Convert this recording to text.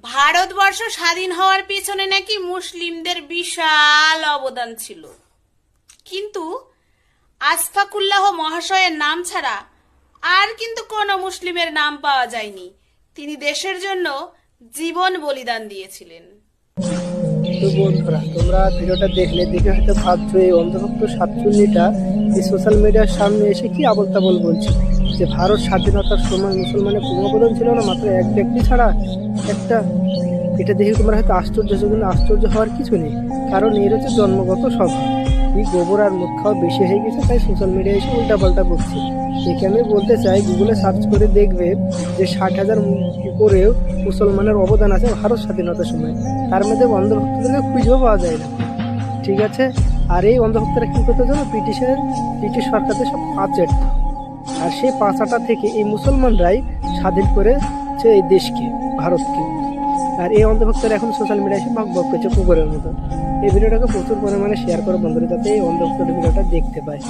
ভারতবর্ষ স্বাধীন হওয়ার পিছনে নাকি মুসলিমদের বিশাল অবদান ছিল, কিন্তু আশফাকুল্লাহ মহাশয়ের নাম ছাড়া আর কিন্তু কোনো মুসলিমের নাম পাওয়া যায়নি। তিনি দেশের জন্য জীবন বলিদান দিয়েছিলেন। তো বন্ধুরা, তোমরা ভিডিওটা দেখে হয়তো ভাবছো এই অন্তর্ভুক্ত 47টা এই সোশ্যাল মিডিয়ার সামনে এসে কি আবল তাবল বলছে, যে ভারত স্বাধীনতার সময় মুসলমানের কোনো অবদান ছিল না, মাত্র এক ব্যক্তি ছাড়া একটা। এটা দেখে তোমরা হয়তো আশ্চর্য হচ্ছে, কিন্তু আশ্চর্য হওয়ার কিছু নেই, কারণ এর হচ্ছে জন্মগত স্বভাব। এই গোবর আর মুখ খাওয়া বেশি হয়ে গেছে, তাই সোশ্যাল মিডিয়ায় এসে উল্টাপাল্টা বকছে। একে আমি বলতে চাই, গুগলে সার্চ করে দেখবে যে 60,000 উপরেও মুসলমানের অবদান আছে ভারত স্বাধীনতার সময়। তার মধ্যে অন্ধভক্তদেরকে খুঁজেও পাওয়া যায় না, ঠিক আছে। আর এই অন্ধভক্তরা কী করতে জানো, ব্রিটিশ সরকারদের সব পাচেট, আর সেই পাচাটা থেকে এই মুসলমানরাই স্বাধীন করেছে এই দেশকে, ভারতকে। আর এই অন্ধভক্তরা এখন সোশ্যাল মিডিয়ায় এসে বক বক করছে কুকুরের মতো। এই ভিডিওটাকে প্রচুর পরিমাণে শেয়ার করো বন্ধুরা, যাতে এই অন্ধভক্তের ভিডিওটা দেখতে পায়।